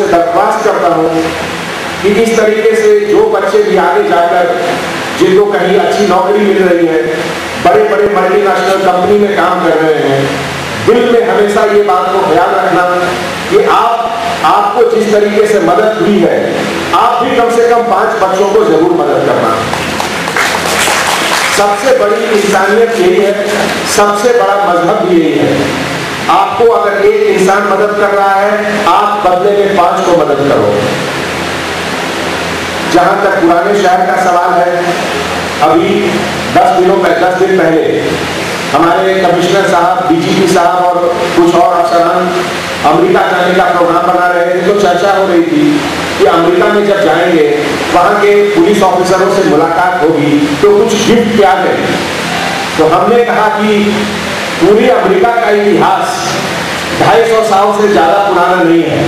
आपसे दरख्वास्त करता हूँ कि इस तरीके से जो बच्चे भी आगे जाकर जिनको कहीं अच्छी नौकरी मिल रही है, बड़े बड़े मल्टीनेशनल कंपनी में काम कर रहे हैं, दिल में हमेशा ये बात को ख्याल रखना कि आपको जिस तरीके से मदद हुई है, आप भी कम से कम 5 बच्चों को जरूर मदद करना। सबसे बड़ी इंसानियत यही है, सबसे बड़ा मजहब भी यही है। आपको अगर एक इंसान मदद कर रहा है, आप बदले में 5 को मदद करो। जहां तक पुराने शहर का सवाल है, अभी 10 दिन पहले हमारे कमिश्नर साहब, डीजीपी साहब और कुछ और अफसरान अमेरिका जाने का प्रोग्राम बना रहे थे। तो चर्चा हो रही थी कि अमेरिका में जब जाएंगे, वहां के पुलिस ऑफिसरों से मुलाकात होगी तो कुछ गिफ्ट क्या दें। तो हमने कहा कि पूरी अमेरिका का इतिहास 250 साल से ज्यादा पुराना नहीं है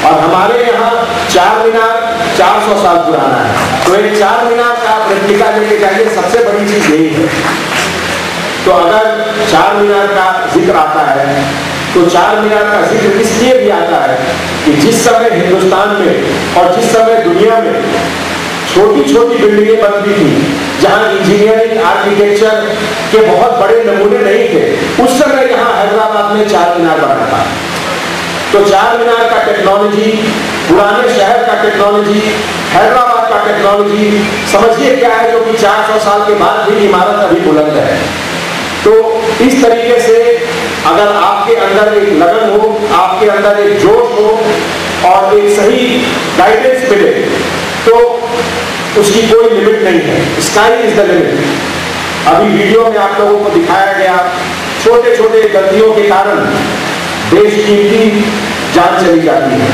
और हमारे यहाँ 4 मीनार 400 साल पुराना है। तो एक 4 मीनार का रेप्लिका लेके जाइए, सबसे बड़ी चीज यही है। तो अगर 4 मीनार का जिक्र आता है तो 4 मीनार का जिक्र इसलिए भी आता है कि जिस समय हिंदुस्तान में और जिस समय दुनिया में छोटी छोटी बिल्डिंगें बनती थी, जहां इंजीनियरिंग आर्किटेक्चर के बहुत बड़े नमूने नहीं थे, उस समय यहाँ हैदराबाद में 4 मीनार बना था। तो 4 मीनार का टेक्नोलॉजी, पुराने शहर का टेक्नोलॉजी, हैदराबाद का टेक्नोलॉजी, समझिए क्या है जो कि 400 साल के बाद भी इमारत अभी बुलंद है। तो इस तरीके से अगर आपके अंदर एक लगन हो, आपके अंदर एक जोश हो और एक सही गाइडेंस मिले तो उसकी कोई लिमिट नहीं है। Sky is the limit. अभी वीडियो में आप लोगों को दिखाया गया, छोटे छोटे गलतियों के कारण देश की जान चली जाती है।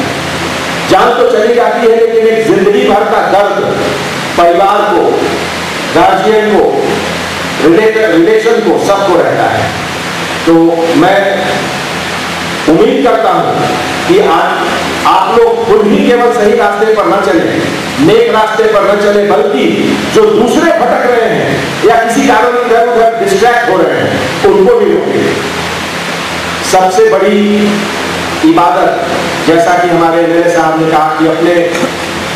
जान तो चली जाती है, लेकिन एक जिंदगी भर का दर्द परिवार को, गार्जियन को, रिलेशन को, सबको रहता है। तो मैं उम्मीद करता हूं कि आज आप लोग खुद ही केवल सही रास्ते पर न चले, नेक रास्ते पर न चले, बल्कि जो दूसरे भटक रहे हैं या किसी कारण इधर उधर डिस्ट्रैक्ट हो रहे हैं, उनको भी रोकें। सबसे बड़ी इबादत, जैसा कि हमारे मेरे साहब ने कहा कि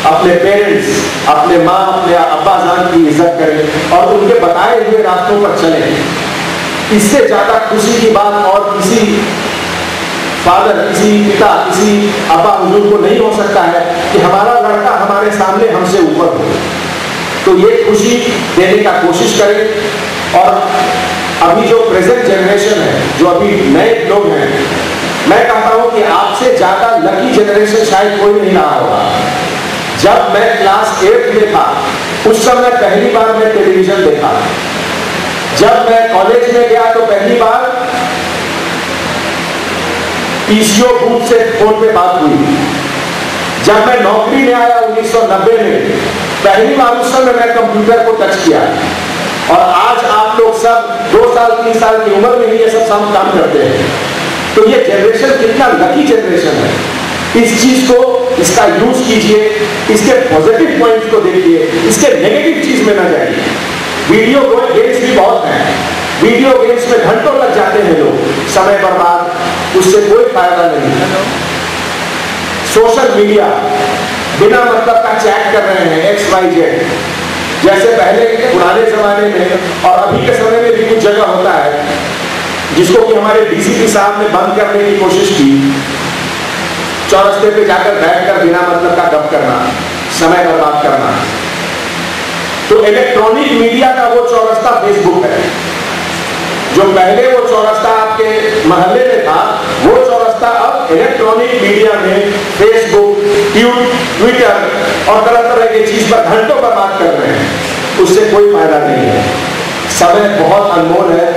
अपने पेरेंट्स, अपने माँ, अपने अब्बा जान की इज्जत करें और उनके बताए हुए रास्तों पर चलें। इससे ज्यादा खुशी की बात और किसी फादर, किसी पिता, किसी अब्बा हुजूर को नहीं हो सकता है कि हमारा लड़का हमारे सामने हमसे ऊपर हो। तो ये खुशी देने का कोशिश करें। और अभी जो प्रेजेंट जनरेशन है, जो अभी नए लोग हैं, मैं कहता हूं कि आपसे ज्यादा लकी जनरेशन शायद कोई नहीं रहा होगा। जब मैं क्लास 8 में था, उस समय पहली बार मैं टेलीविजन देखा। जब मैं कॉलेज में गया तो पहली बार पीसीओ बूथ से फोन पे बात हुई। जब मैं नौकरी में आया 1990 में, पहली बार उस समय मैं कंप्यूटर को टच किया। और आज आप लोग सब 2 साल 3 साल की उम्र में ही ये सब काम करते हैं। तो ये जनरेशन कितना लकी जनरेशन है। इस चीज को, इसका यूज कीजिए, इसके पॉजिटिव पॉइंट्स को देखिए, इसके नेगेटिव चीज में ना जाइए। वीडियो गेम्स भी बहुत हैं, वीडियो गेम्स में घंटों लग जाते हैं लोग, समय बर्बाद, उससे कोई फायदा नहीं। सोशल मीडिया, बिना मतलब का चैट कर रहे हैं XYZ, जैसे पहले पुराने जमाने में और अभी के समय में भी कुछ जगह होता है जिसको कि हमारे डीसीपी साहब ने बंद करने की कोशिश की। चौरस्ते पे जाकर बैठकर बिना मतलब का गप करना, समय बर्बाद करना। तो इलेक्ट्रॉनिक मीडिया का वो चौरस्ता फेसबुक है। जो पहले वो चौरस्ता आपके मोहल्ले में था, वो चौरस्ता अब इलेक्ट्रॉनिक मीडिया में फेसबुक, ट्विटर और तरह तरह की चीज पर घंटों बर्बाद कर रहे हैं। उससे कोई फायदा नहीं है। समय बहुत अनमोल है,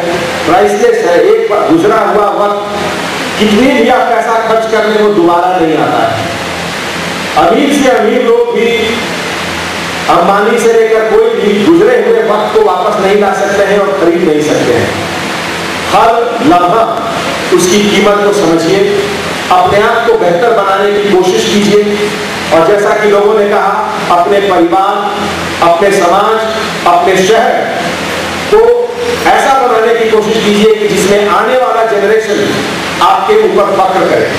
प्राइसलेस है। एक बार गुजरा हुआ वक्त कितनी भी आप पैसा खर्च कर ले, वो दोबारा नहीं आता है। अमीर से अमीर लोग भी, अंबानी से लेकर कोई भी, गुजरे हुए वक्त को वापस नहीं ला सकते हैं और खरीद नहीं सकते हैं। हर लम्हा उसकी कीमत को समझिए, अपने आप को बेहतर बनाने की कोशिश कीजिए। और जैसा कि लोगों ने कहा, अपने परिवार, अपने समाज, अपने शहर को ऐसा बनाने की कोशिश कीजिए कि जिसमें आने वाला जनरेशन आपके ऊपर फख्र करे।